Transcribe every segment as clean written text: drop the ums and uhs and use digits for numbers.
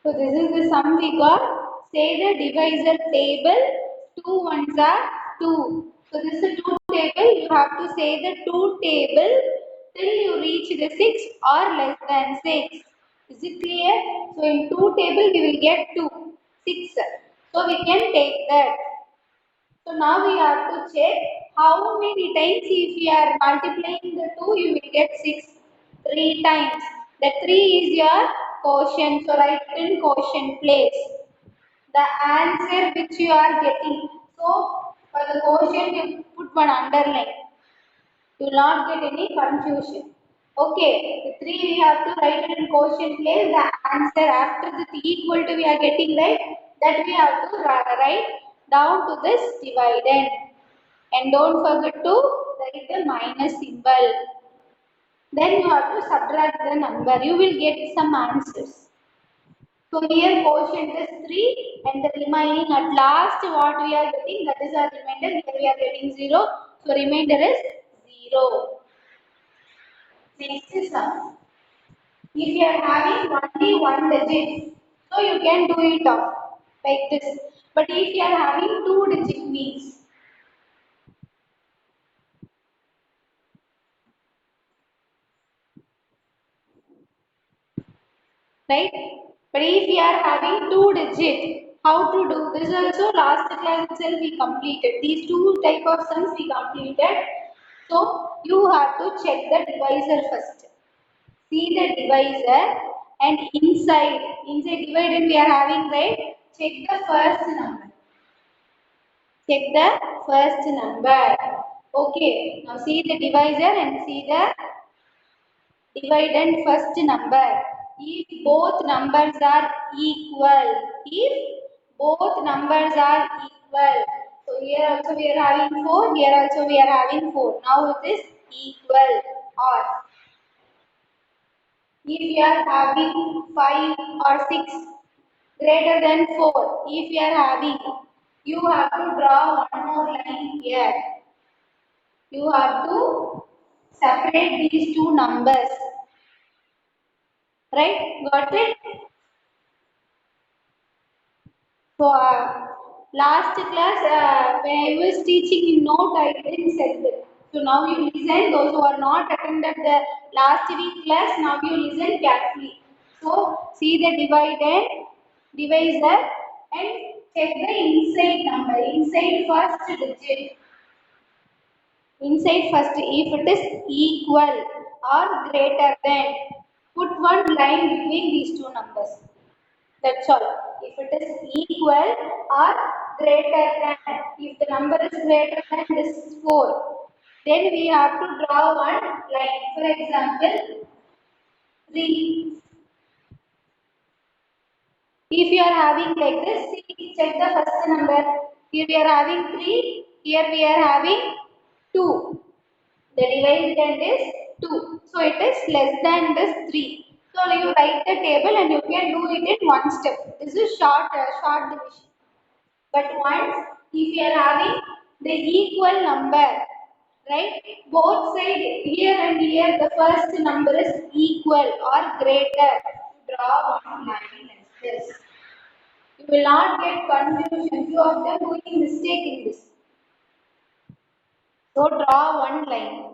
So this is the sum we got. Say the divisor table. 2 ones are 2. So this is the 2 table. You have to say the 2 table till you reach the 6 or less than 6. Is it clear? So in 2 table we will get 2. 6. So we can take that. So now we have to check how many times if we are multiplying the 2 you will get 6. 3 times. The 3 is your quotient. So write in quotient place. The answer which you are getting. So for the quotient you put one underline. You will not get any confusion. Okay, the 3 we have to write it in quotient place. The answer after the equal to we are getting right, that we have to write down to this dividend. And don't forget to write the minus symbol. Then you have to subtract the number. You will get some answers. So here quotient is 3 and the remaining at last what we are getting, that is our remainder. Here we are getting 0. So remainder is 0. Next is sum. If you are having only one digit, so you can do it off like this. But if you are having two digit means, right? But if you are having two digit, how to do this also last class itself we completed. These two type of sums we completed. So you have to check the divisor first. See the divisor and inside dividend we are having right. Check the first number. Check the first number. Okay. Now see the divisor and see the dividend first number. If both numbers are equal. If both numbers are equal. So here also we are having 4. Here also we are having 4. Now it is equal or. If you are having 5 or 6 greater than 4, if you are having, you have to draw one more line here. You have to separate these two numbers. Right? Got it? So, last class, when I was teaching in note, I didn't say that. So, now you listen. Those who are not attended the last week class, now you listen carefully. So, see the divisor, and check the inside number, inside first digit. Inside first, if it is equal or greater than, put one line between these two numbers. That's all. If it is equal or greater than, if the number is greater than this 4, then we have to draw one line. For example, 3. If you are having like this, see, check the first number. Here we are having 3, here we are having 2. The dividend is 2. So it is less than this 3. So you write the table and you can do it in one step. This is short division. But once if you are having the equal number, right? Both side here and here the first number is equal or greater. Draw one line like this. You will not get confusion. Few of them doing mistake in this. So draw one line.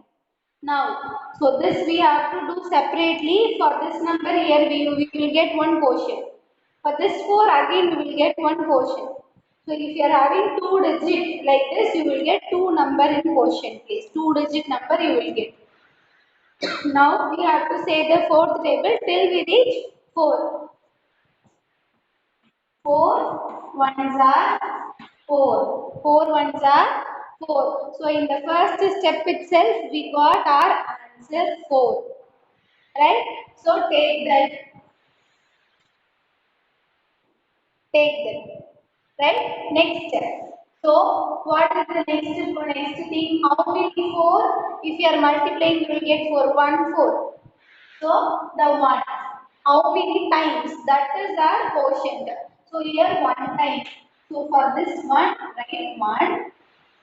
Now, so this we have to do separately. For this number here we will get one quotient. For this 4 again we will get one quotient. So if you are having two digit like this, you will get two number in quotient place. Two digit number you will get. Now we have to say the fourth table till we reach 4. 4 ones are 4. 4 ones are 4. So in the first step itself, we got our answer 4. Right? So take that. Take that. Right? Next step. So what is the next thing? How many 4? If you are multiplying, you will get 4. 1 4. So the 1. How many times? That is our quotient. So here 1 time. So for this one, write 1.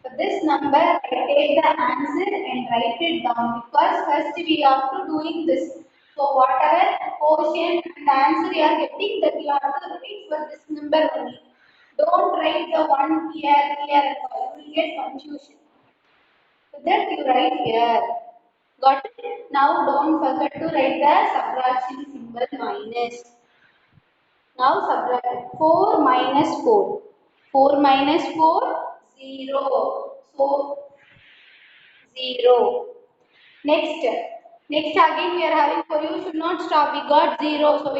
For this number, I take the answer and write it down because first we have to doing this. So whatever quotient and answer you are getting, that you have to write for this number only. Don't write the one here, here, you will get confusion. So that you write here. Got it? Now don't forget to write the subtraction symbol minus. Now subtract 4 minus 4. 4 minus 4, 0. So 0. Next, next again we are having for you should not stop. We got 0, so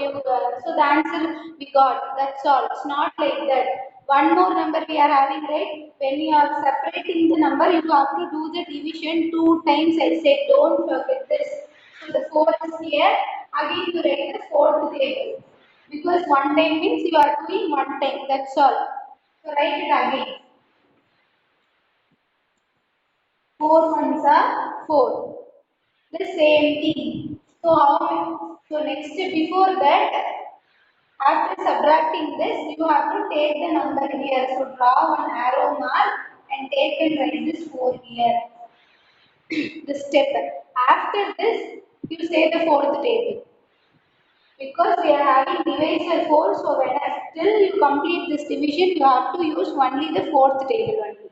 so the answer we got. That's all. It's not like that. One more number we are having, right? When you are separating the number, you have to do the division 2 times. I said don't forget this. So the 4 is here. Again you write the fourth table because one time means you are doing one time. That's all. So write it again. 4 ones are 4. The same thing. So so next before that, after subtracting this, you have to take the number here. So draw one arrow mark and take and write this 4 here. The step. After this, you say the fourth table. Because we are having divisor 4, so when till you complete this division, you have to use only the fourth table only.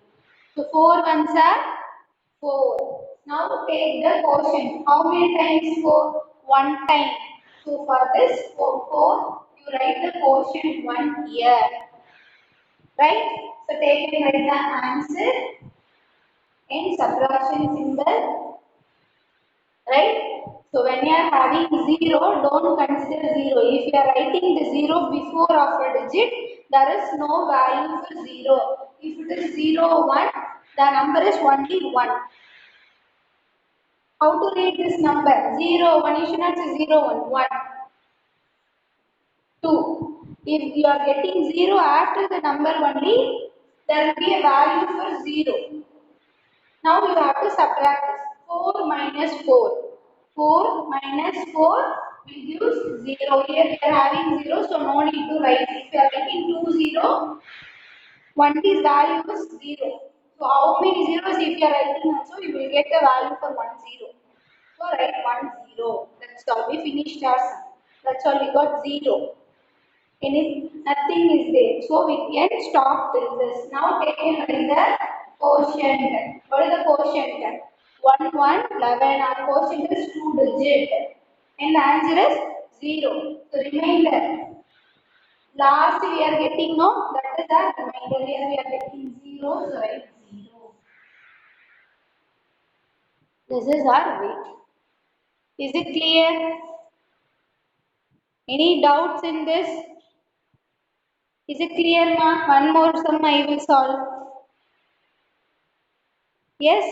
So 4 ones are 4. Now take the quotient. How many times 4? One time. So for this 4, you write the quotient 1 here. Right? So take and write the answer in subtraction symbol. Right? So when you are having 0, don't consider 0. If you are writing the 0 before of a digit, there is no value for 0. If it is 0, 1, the number is only 1. How to read this number? 0, 1, you should not say 0, 1, 1, 2. If you are getting 0 after the number only, there will be a value for 0. Now you have to subtract this. 4 minus 4. 4 minus 4 will give 0. Here we are having 0, so no need to write. If you are getting 2 0, 1's value is 0. So how many zeros if you are writing also, you will get the value for 1 0. So write 1 0. That's all. We finished our sum. That's all. We got 0. Nothing is there. So we can stop till this. Now take and write the quotient. What is the quotient? 1, 1, 11. Our quotient is 2 digit. And the answer is 0. So remainder. Last we are getting no, that is our remainder. Here we are getting 0. So write 0. This is our way. Is it clear? Any doubts in this? Is it clear, ma? One more sum I will solve. Yes?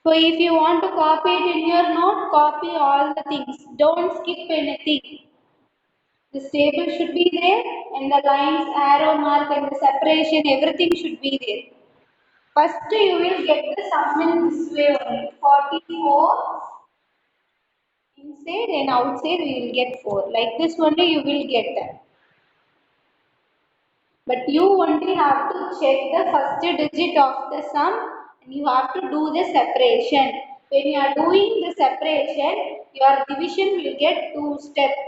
So if you want to copy it in your note, copy all the things. Don't skip anything. This table should be there and the lines, arrow mark and the separation, everything should be there. First you will get the sum in this way only. 44 inside and outside we will get 4. Like this only you will get that. But you only have to check the first digit of the sum and you have to do the separation. When you are doing the separation, your division will get 2 steps.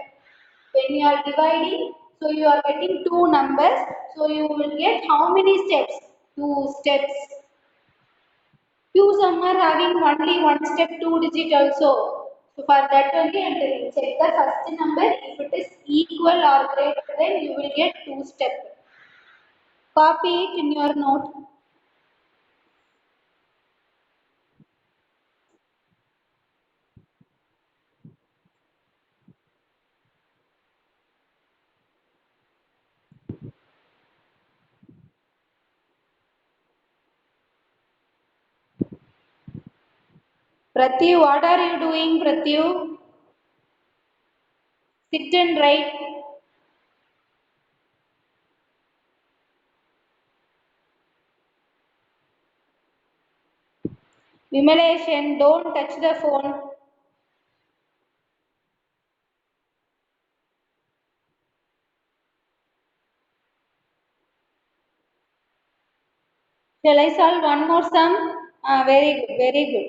When you are dividing, so you are getting 2 numbers, so you will get how many steps? 2 steps. Few some are having only 1 step 2 digit also. So for that only and check the first number. If it is equal or greater than, you will get 2 steps. Copy it in your note. Pratyu, what are you doing, Pratyu? Sit and write. Vimalation, don't touch the phone. Shall I solve one more sum? Very good, very good.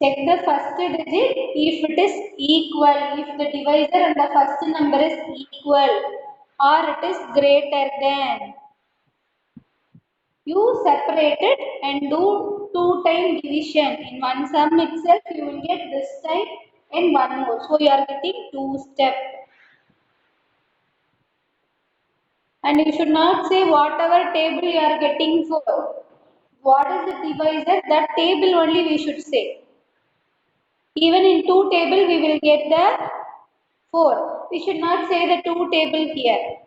Check the first digit if it is equal, if the divisor and the first number is equal or it is greater than. You separate it and do 2-time division. In one sum itself, you will get this time and one more. So you are getting 2 steps. And you should not say whatever table you are getting for. What is the divisor? That table only we should say. Even in 2 table, we will get the 4. We should not say the 2 table here.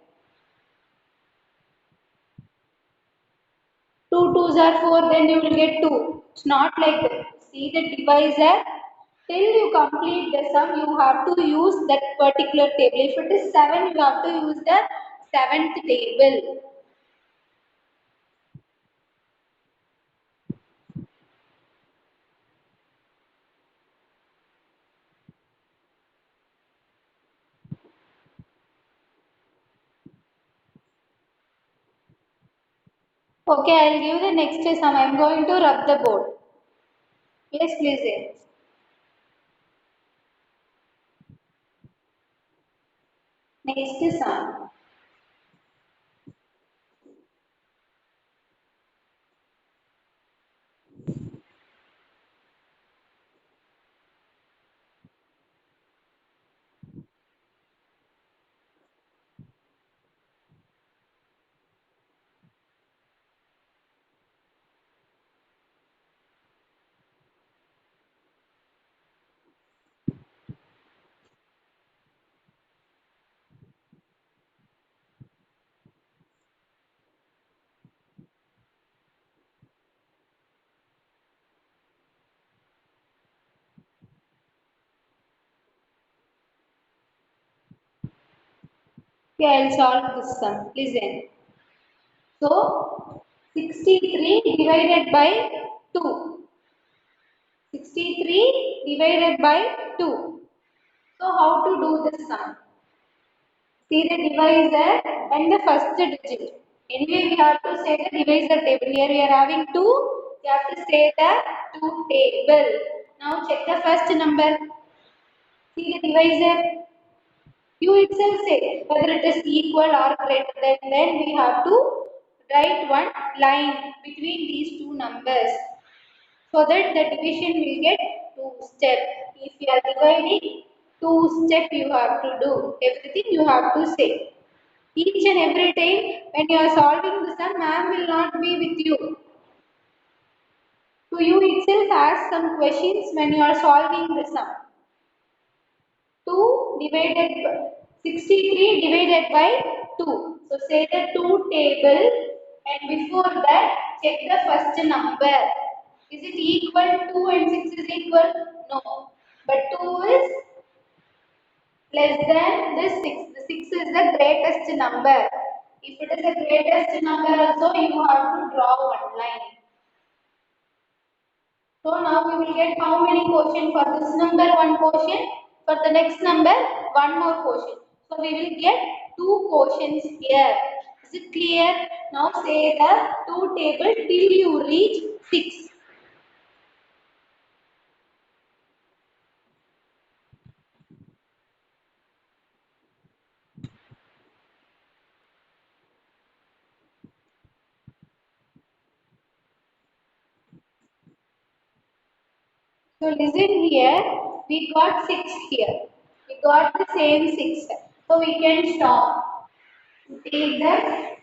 2 twos are 4, then you will get 2. It's not like that. See the divisor. Till you complete the sum, you have to use that particular table. If it is 7, you have to use the 7th table. Okay, I'll give the next sum. I'm going to rub the board. Yes, please. Next sum. Okay, I'll solve this sum. Listen. So, 63 divided by 2. 63 divided by 2. So, how to do this sum? See the divisor and the first digit. Anyway, we have to say the divisor table. Here we are having 2. We have to say the 2 table. Now, check the first number. See the divisor. You itself say whether it is equal or greater than, then we have to write one line between these two numbers so that the division will get 2 steps. If you are dividing, 2 steps you have to do. Everything you have to say. Each and every time when you are solving the sum, ma'am will not be with you. So you itself ask some questions when you are solving the sum. 2 divided by 63 divided by 2. So say the 2 table and before that check the first number. Is it equal? 2 and 6 is equal? No. But 2 is less than this 6. The 6 is the greatest number. If it is the greatest number also you have to draw one line. So now we will get how many quotient for this number? One quotient. For the next number, one more quotient. So we will get two quotients here. Is it clear? Now say the two table till you reach 6. So listen here, we got 6 here. We got the same 6. So we can stop. Take the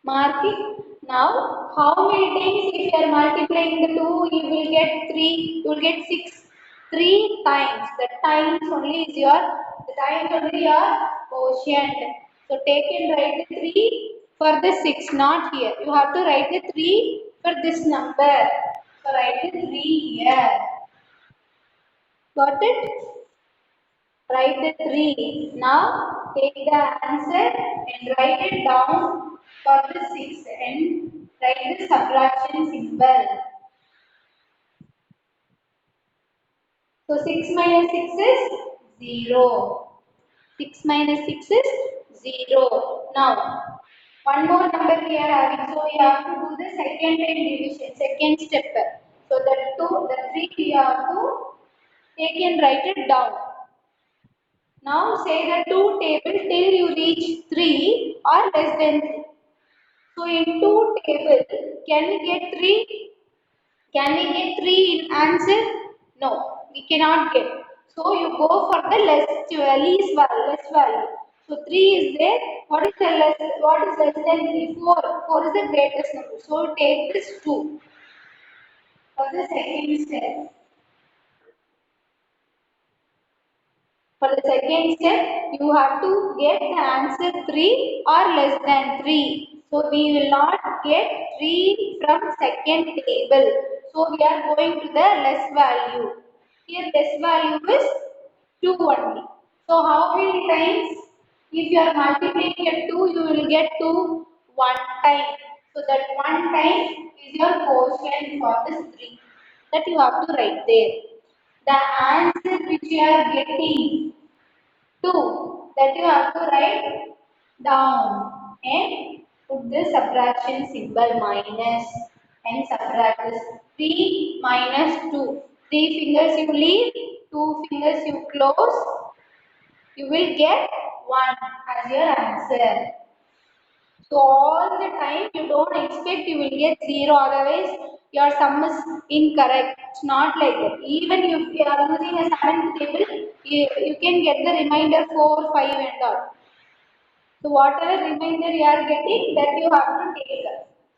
mark it. Now, how many times if you are multiplying the 2, you will get 3, you will get 6. 3 times. The times only is the times only your quotient. So, take and write the 3 for the 6, not here. You have to write the 3 for this number. So, write the 3 here. Got it? Write the 3. Now take the answer and write it down for the 6 and write the subtraction symbol. So 6 minus 6 is 0. 6 minus 6 is 0. Now, one more number we are having. So, we have to do the second time division, second step. So, the 3 we have to take and write it down. Now, say the 2 table till you reach 3 or less than 3. So, in 2 table, can we get 3? Can we get 3 in answer? No, we cannot get. So you go for the least value, less value. So 3 is there. What is the less? What is less than 3? 4. 4 is the greatest number. So take this 2 for the second step. For the second step, you have to get the answer 3 or less than 3. So we will not get 3 from second table. So we are going to the less value. Here less value is 2 only. So how many times? If you are multiplying at 2, you will get 2 one time. So that one time is your quotient for this 3. That you have to write there. The answer which you are getting 2 that you have to write down and put the subtraction symbol minus and subtract this 3 minus 2. 3 fingers you leave, 2 fingers you close, you will get 1 as your answer. So all the time you don't expect you will get 0, otherwise your sum is incorrect. It's not like that. Even if you are using a 7th table, you can get the remainder 4, 5 and all. So whatever remainder you are getting, that you have to take.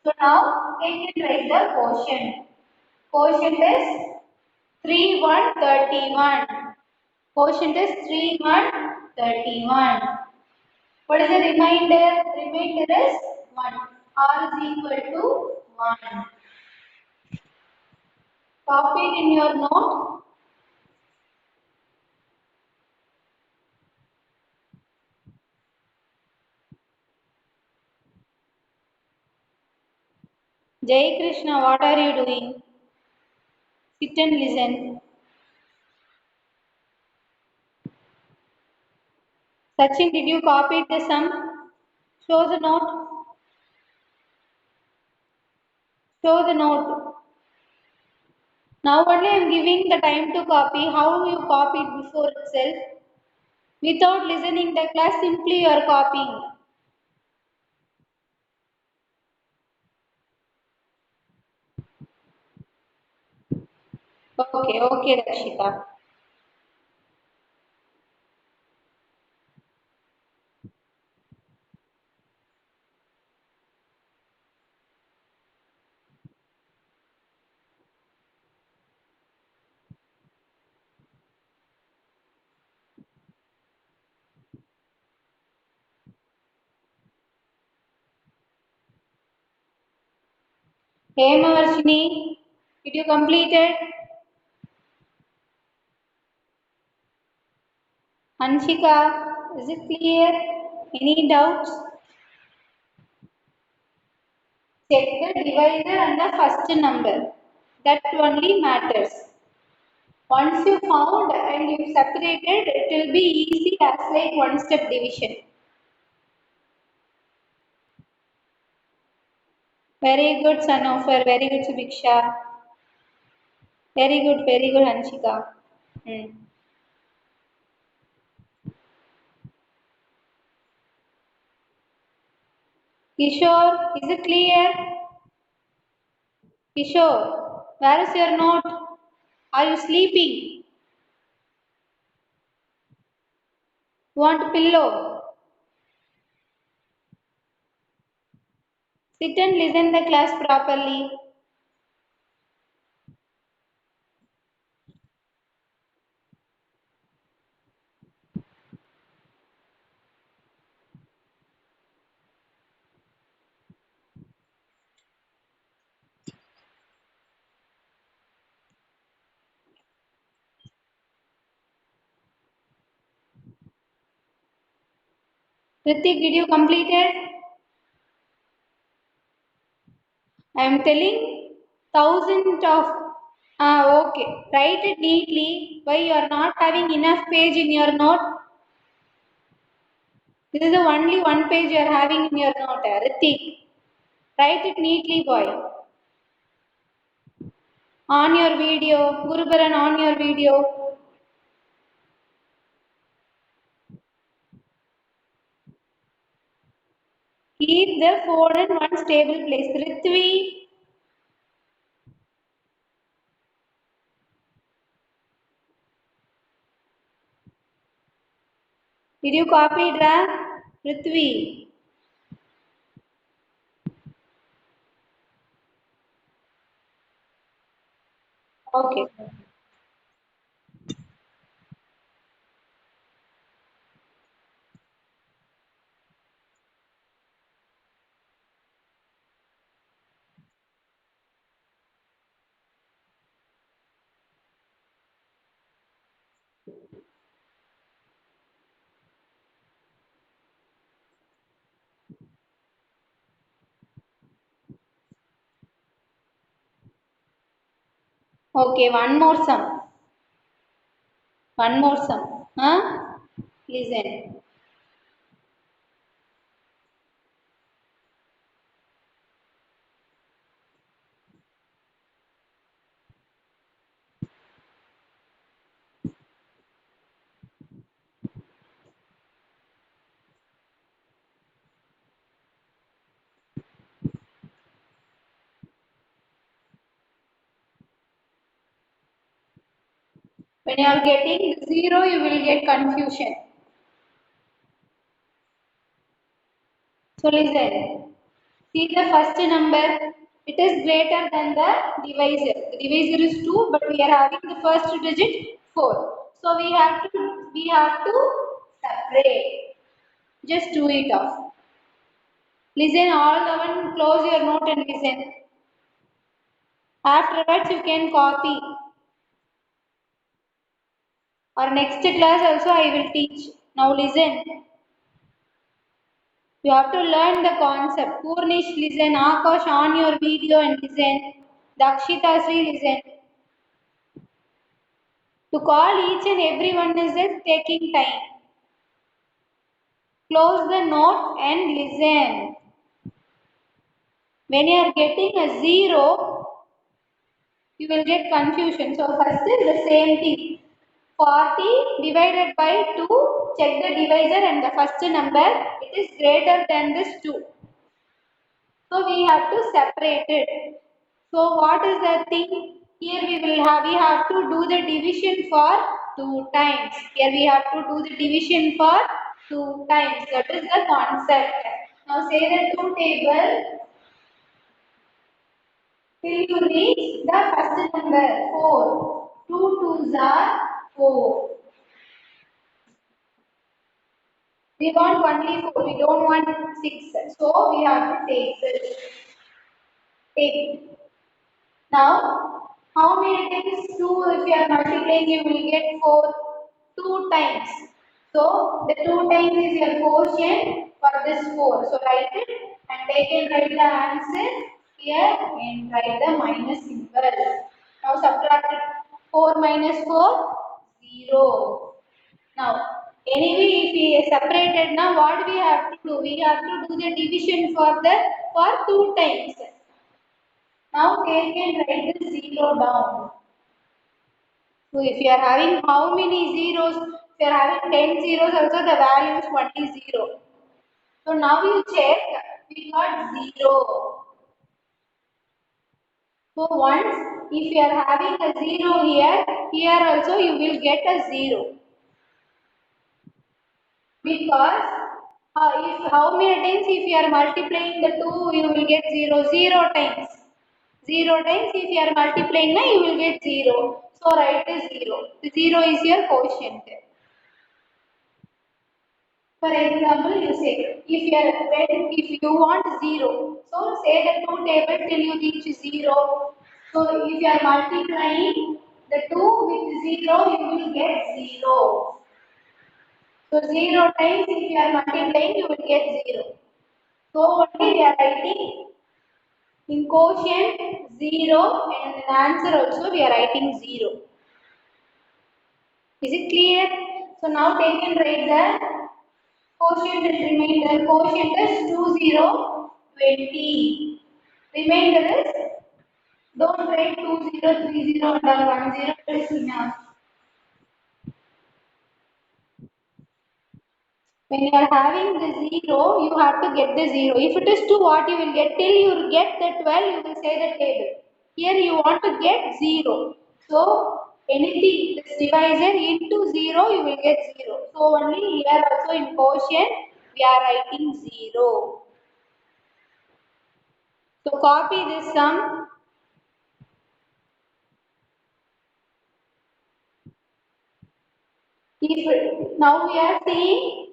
So now take and write the quotient. Quotient is 3, 1, 31. Quotient is 3, 1, 31. What is the remainder? Remainder is 1. R is equal to 1. Copy it in your note. Jai Krishna, what are you doing? Sit and listen. Sachin, did you copy the sum? Show the note. Show the note. Now only I am giving the time to copy. How you copied before itself? Without listening the class, simply you are copying. Okay, okay, Rakshita. Hey Mavarshini, did you complete it? Anshika, is it clear? Any doubts? Check the divisor and the first number. That only matters. Once you found and you separated, it will be easy as like one step division. Very good, Sanofer. Very good, Subiksha. Very good, Anshika. Hmm. Kishore, is it clear? Kishore, where is your note? Are you sleeping? Want pillow? Sit and listen the class properly. Ritik, did you complete it? I am telling thousands of. Okay. Write it neatly. Why you are not having enough page in your note? This is the only one page you are having in your note. Ritik. Write it neatly, boy. On your video. Gurubaran, on your video. Keep the phone in one stable place. Ritvi. Did you copy it, Ritvi? Okay. Okay, one more sum. One more sum. Huh? Listen. When you are getting zero, you will get confusion. So listen. See the first number. It is greater than the divisor. The divisor is 2, but we are having the first digit 4. So we have to separate. Just do it off. Listen, all the one close your note and listen. Afterwards you can copy. Or next class also I will teach. Now listen. You have to learn the concept. Purnish, listen. Akash, on your video and listen. Dakshita Sri, listen. To call each and every one is taking time. Close the note and listen. When you are getting a zero, you will get confusion. So first is the same thing. 40 divided by 2. Check the divisor and the first number. It is greater than this 2. So we have to separate it. So what is the thing? Here we have to do the division for 2 times. Here we have to do the division for 2 times. That is the concept. Now say the 2 table till you reach the first number 4. 2 twos are 4. We want only 4. We don't want 6. So we have to take this. Take it. Now, how many times 2 if you are multiplying you will get 4? 2 times. So, the 2 times is your quotient for this 4. So, write it and take and write the answer here and write the minus symbol. Now, subtract it. 4 minus 4, 0. Now, anyway, if we separated now, what we have to do? We have to do the division for 2 times. Now take and write the 0 down. So if you are having how many zeros? If you are having 10 zeros also the value is only 0. So now you check, we got 0. So once if you are having a 0 here, here also you will get a 0. Because if how many times if you are multiplying the 2 you will get 0, 0 times. 0 times if you are multiplying now you will get 0. So write is 0. The 0 is your quotient. For example, you say if you want 0, so say the 2 table till you reach 0. So if you are multiplying the 2 with 0 you will get 0. So 0 times if you are multiplying you will get 0. So only we are writing in quotient 0 and in answer also we are writing 0. Is it clear? So now take and write the Quotient and remainder. Quotient is 20. Remainder is, don't write 20, 30 and 10. It is enough. When you are having the 0, you have to get the 0. If it is 2, what you will get? Till you get the 12, you will say the table. Here you want to get 0. So, anything this divisor into 0, you will get 0. So, only here also in quotient, we are writing 0. So, copy this sum. If now we are seeing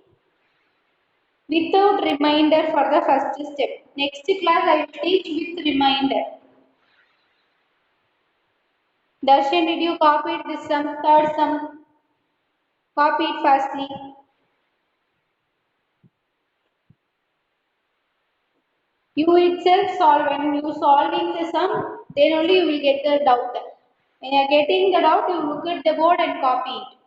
without reminder for the first step. Next class I will teach with reminder. Darshan, did you copy this sum, third sum? Copy it fastly. You itself solve. When you solving the sum, then only you will get the doubt. When you are getting the doubt, you look at the board and copy it.